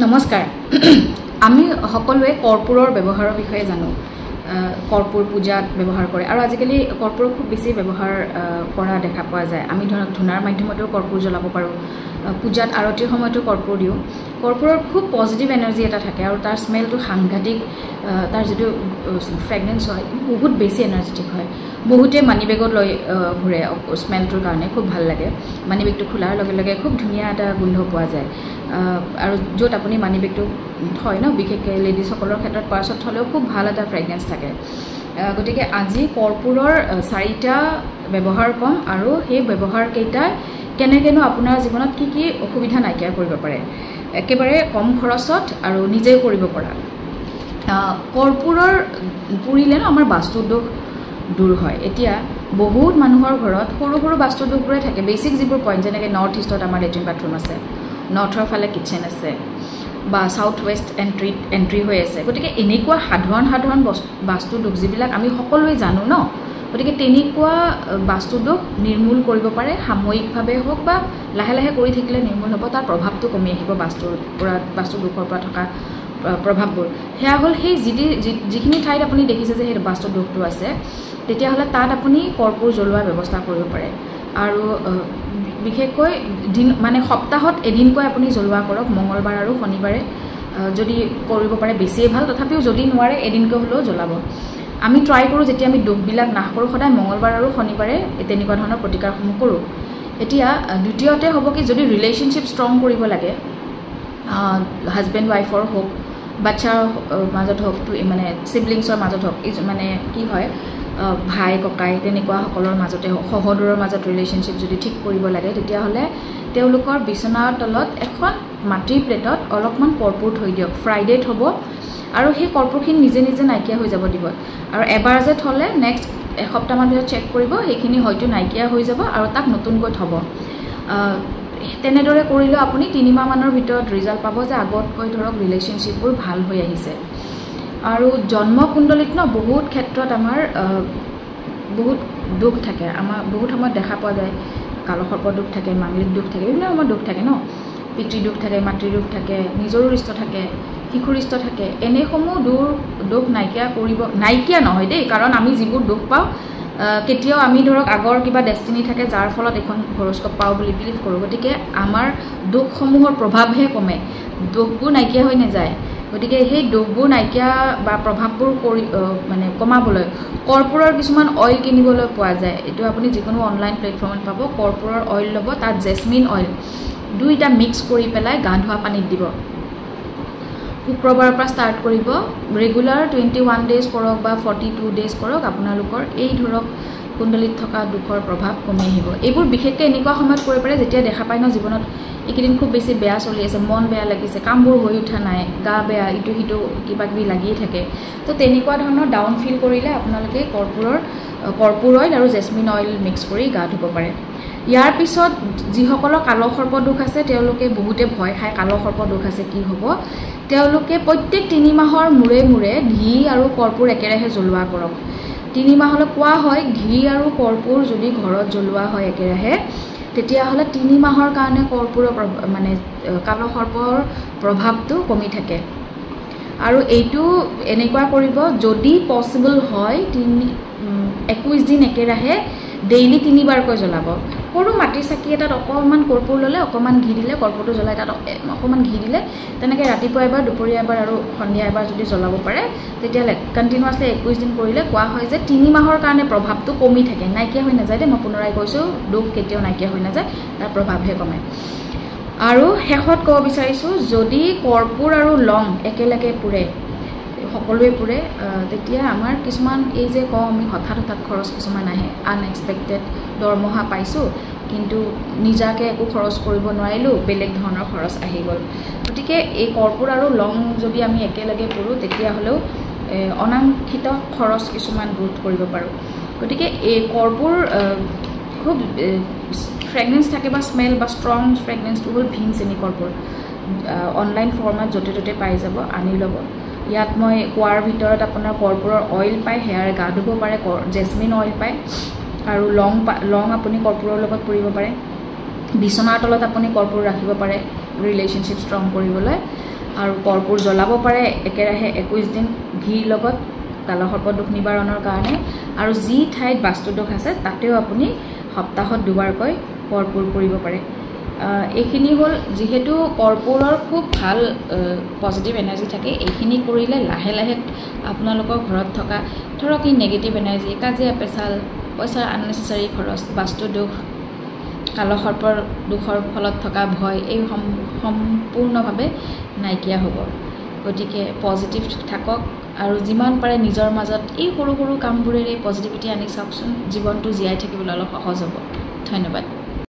নমস্কাৰ আমি সকলোৱে কৰ্পূৰৰ ব্যৱহাৰৰ বিষয়ে জানো কৰ্পূৰ পূজাত ব্যৱহাৰ কৰে আৰু আজিকালি কৰ্পূৰ খুব বেছি ব্যৱহাৰ কৰা দেখা পোৱা যায় আমি ধূনাৰ মাধ্যমতো কৰ্পূৰ জ্বলাব পাৰোঁ পূজাত আৰতিৰ সময়তো কৰ্পূৰ দিওঁ কৰ্পূৰৰ খুব পজিটিভ এনাৰ্জি এটা থাকে আৰু তাৰ স্মেলটো সাংঘাতিক তাৰ যিটো ফ্ৰেগনেন্স হয় বহুত বেছি এনাৰ্জেটিক হয় বহুতে মানি বেগত লৈ ঘূৰে স্মেলটোৰ কাৰণে খুব ভাল লাগে মানি বেগটো খোলাৰ লগে লগে খুব ধুনীয়া এটা গোন্ধ পোৱা যায় আৰু য'ত আপুনি মানি বেগটো থয় ন বিশেষকৈ লেডিজসকলৰ ক্ষেত্ৰত পাৰ্চত থ'লেও খুব ভাল এটা ফ্ৰেগনেন্স থাকে গতিকে আজি কৰ্পূৰৰ 4টা ব্যৱহাৰ কম আৰু সেই ব্যৱহাৰকেইটাই কেনেকৈনো আপোনাৰ জীৱনত কি কি অসুবিধা নাইকিয়া কৰিব পাৰে একেবাৰে কম খৰচত আৰু নিজেই কৰিব পৰা কৰ্পূৰৰ পুৰিলে ন আমাৰ বাস্তু দোষ দূৰ হয় এতিয়া বহুত মানুহৰ ঘৰত সৰু সৰু বাস্তু দোষবোৰে থাকে বেছিক যিবোৰ পইণ্ট যেনেকৈ নৰ্থ ইষ্টত আমাৰ লেট্ৰিন বাথৰুম আছে নৰ্থৰ ফালে কিটচেন আছে বা সাউথ ৱেষ্ট এণ্ট্ৰি হৈ আছে গতিকে এনেকুৱা সাধাৰণ বাস্তু দোষ যিবিলাক আমি সকলোৱে জানো ন গতিকে তেনেকুৱা বাস্তু দোষ নিৰ্মূল কৰিব পাৰে সাময়িকভাৱে হওক বা লাহে লাহে কৰি থাকিলে নিৰ্মূল হ'ব তাৰ প্ৰভাৱটো কমি আহিব বাস্তু দোষৰ পৰা থকা প্ৰভাৱবোৰ সেয়া হ'ল সেই যিখিনি ঠাইত আপুনি দেখিছে যে সেই বাস্তু দোষটো আছে তেতিয়াহ'লে তাত আপুনি কৰ্পূৰ জ্বলোৱাৰ ব্যৱস্থা কৰিব পাৰে আৰু বিশেষকৈ দিন মানে সপ্তাহত এদিনকৈ আপুনি জ্বলোৱা কৰক মঙ্গলবাৰ আৰু শনিবাৰে যদি কৰিব পাৰে বেছিয়ে ভাল তথাপিও যদি নোৱাৰে এদিনকৈ হ'লেও জ্বলাব আমি ট্ৰাই কৰোঁ যেতিয়া আমি দোষবিলাক নাশ কৰোঁ সদায় মঙ্গলবাৰ আৰু শনিবাৰে তেনেকুৱা ধৰণৰ প্ৰতিকাৰসমূহ কৰোঁ এতিয়া দ্বিতীয়তে হ'ব কি যদি ৰিলেশ্যনশ্বিপ ষ্ট্ৰং কৰিব লাগে হাজবেণ্ড ৱাইফৰ হওক বাচ্ছাৰ মাজত হওক মানে চিবলিংছৰ মাজত হওক মানে কি হয় ভাই ককাই তেনেকুৱাসকলৰ মাজতে হওক সহদৰৰ মাজত ৰিলেশ্যনশ্বিপ যদি ঠিক কৰিব লাগে তেতিয়াহ'লে তেওঁলোকৰ বিচনাৰ তলত এখন মাটিৰ প্লেটত অলপমান কৰ্পূৰ থৈ দিয়ক ফ্ৰাইডে থ'ব আৰু সেই কৰ্পূৰখিনি নিজে নিজে নাইকিয়া হৈ যাব দিব আৰু এবাৰ যে থ'লে নেক্সট এসপ্তাহমান পিছত চেক কৰিব সেইখিনি হয়তো নাইকিয়া হৈ যাব আৰু তাক নতুনকৈ থ'ব তেনেদৰে কৰিলেও আপুনি 3 মাহমানৰ ভিতৰত ৰিজাল্ট পাব যে আগতকৈ ধৰক ৰিলেশ্যনশ্বিপবোৰ ভাল হৈ আহিছে আৰু জন্মকুণ্ডলিত ন বহুত ক্ষেত্ৰত আমাৰ বহুত দুখ থাকে আমাৰ বহুত সময়ত দেখা পোৱা যায় কালসৰ্পৰ দুখ থাকে মাংগলিক দুখ থাকে বিভিন্ন সময়ত দুখ থাকে ন পিতৃ দুখ থাকে মাতৃ দুখ থাকে নিজৰো ৰিষ্ট থাকে শিশুৰ ৰিষ্ট থাকে এনেসমূহ দুখ নাইকিয়া নহয় দেই কাৰণ আমি যিবোৰ দুখ পাওঁ কেতিয়াও আমি ধৰক আগৰ কিবা ডেষ্টিনি থাকে যাৰ ফলত এখন হৰস্কোপ পাওঁ বুলি বিলিভ কৰোঁ গতিকে আমাৰ দুখসমূহৰ প্ৰভাৱহে কমে দুখবোৰ নাইকিয়া হৈ নাযায় গতিকে সেই দুখবোৰ নাইকিয়া বা প্ৰভাৱবোৰ মানে কমাবলৈ কৰ্পূৰৰ কিছুমান অইল কিনিবলৈ পোৱা যায় এইটো আপুনি যিকোনো অনলাইন প্লেটফৰ্মত পাব কৰ্পূৰৰ অইল ল'ব তাত জেচমিন অইল দুইটা মিক্স কৰি পেলাই গা ধোৱা পানীত দিব শুক্ৰবাৰৰ পৰা ষ্টাৰ্ট কৰিব ৰেগুলাৰ 21 ডেজ কৰক বা 42 ডেজ কৰক আপোনালোকৰ এই ধৰক কুণ্ডলিত থকা দুখৰ প্ৰভাৱ কমি আহিব এইবোৰ বিশেষকৈ এনেকুৱা সময়ত কৰিব পাৰে যেতিয়া দেখা পায় ন জীৱনত এইকেইদিন খুব বেছি বেয়া চলি আছে মন বেয়া লাগিছে কামবোৰ হৈ উঠা নাই গা বেয়া ইটো সিটো কিবা কিবি লাগিয়ে থাকে তো তেনেকুৱা ধৰণৰ ডাউন ফিল কৰিলে আপোনালোকে কৰ্পূৰ অইল আৰু জেচমিন অইল মিক্স কৰি গা ধুব পাৰে ইয়াৰ পিছত যিসকলৰ কালসৰ্প দুখ আছে তেওঁলোকে বহুতে ভয় খায় কালসৰ্প দুখ আছে কি হ'ব তেওঁলোকে প্ৰত্যেক 3 মাহৰ মূৰে মূৰে ঘি আৰু কৰ্পূৰ একেৰাহে জ্বলোৱা কৰক 3 মাহলৈ কোৱা হয় ঘি আৰু কৰ্পূৰ যদি ঘৰত জ্বলোৱা হয় একেৰাহে তেতিয়াহ'লে 3 মাহৰ কাৰণে কৰ্পূৰৰ মানে কালসৰ্পৰ প্ৰভাৱটো কমি থাকে আৰু এইটো এনেকুৱা কৰিব যদি পচিবল হয় 21 দিন একেৰাহে ডেইলি 3 বাৰকৈ জ্বলাব সৰু মাটিৰ চাকি এটাত অকণমান কৰ্পূৰ ল'লে অকণমান ঘি দিলে কৰ্পূৰটো জ্বলাই তাত অকণমান ঘি দিলে তেনেকৈ ৰাতিপুৱা এবাৰ দুপৰীয়া এবাৰ আৰু সন্ধিয়া এবাৰ যদি জ্বলাব পাৰে তেতিয়াহ'লে কণ্টিনিউৱাছলি 21 দিন কৰিলে কোৱা হয় যে 3 মাহৰ কাৰণে প্ৰভাৱটো কমি থাকে নাইকিয়া হৈ নাযায় দেই মই পুনৰাই কৈছোঁ দুখ কেতিয়াও নাইকিয়া হৈ নাযায় তাৰ প্ৰভাৱহে কমে আৰু শেষত ক'ব বিচাৰিছোঁ যদি কৰ্পূৰ আৰু লং একেলগে পুৰে সকলোৱে পুৰে তেতিয়া আমাৰ কিছুমান এই যে কওঁ আমি হঠাৎ খৰচ কিছুমান আহে আনএক্সপেক্টেড দৰমহা পাইছোঁ কিন্তু নিজাকৈ একো খৰচ কৰিব নোৱাৰিলোঁ বেলেগ ধৰণৰ খৰচ আহি গ'ল গতিকে এই কৰ্পূৰ আৰু লং যদি আমি একেলগে পুৰোঁ তেতিয়াহ'লেও অনাকাংক্ষিত খৰচ কিছুমান ৰোধ কৰিব পাৰোঁ গতিকে এই কৰ্পূৰ খুব ফ্ৰেগনেন্স থাকে বা স্মেল বা ষ্ট্ৰং ফ্ৰেগনেন্সটো হ'ল ভীমচেনি কৰ্পূৰ অনলাইন ফৰ্মত য'তে ত'তে পাই যাব আনি ল'ব ইয়াত মই কোৱাৰ ভিতৰত আপোনাৰ কৰ্পূৰৰ অইল পায় সেয়াৰে গা ধুব পাৰে জেচমিন অইল পায় আৰু লং আপুনি কৰ্পূৰৰ লগত পুৰিব পাৰে বিচনাৰ তলত আপুনি কৰ্পূৰ ৰাখিব পাৰে ৰিলেশ্যনশ্বিপ ষ্ট্ৰং কৰিবলৈ আৰু কৰ্পূৰ জ্বলাব পাৰে একেৰাহে 21 দিন ঘিৰ লগত কালসৰ্প দোষ নিবাৰণৰ কাৰণে আৰু যি ঠাইত বাস্তু দোষ আছে তাতেও আপুনি সপ্তাহত দুবাৰকৈ কৰ্পূৰ কৰিব পাৰে এইখিনি হ'ল যেহেতু কৰ্পূৰৰ খুব ভাল পজিটিভ এনাৰ্জি থাকে এইখিনি কৰিলে লাহে লাহে আপোনালোকৰ ঘৰত থকা ধৰক এই নেগেটিভ এনাৰ্জি কাজিয়া পেচাল পইচাৰ আননেচেচাৰী খৰচ বাস্তু দোষ কালসৰ্পৰ দোষৰ ফলত থকা ভয় এই সম্পূৰ্ণভাৱে নাইকিয়া হ'ব গতিকে পজিটিভ থাকক আৰু যিমান পাৰে নিজৰ মাজত এই সৰু সৰু কামবোৰেৰে পজিটিভিটি আনি চাওকচোন জীৱনটো জীয়াই থাকিবলৈ অলপ সহজ হ'ব ধন্যবাদ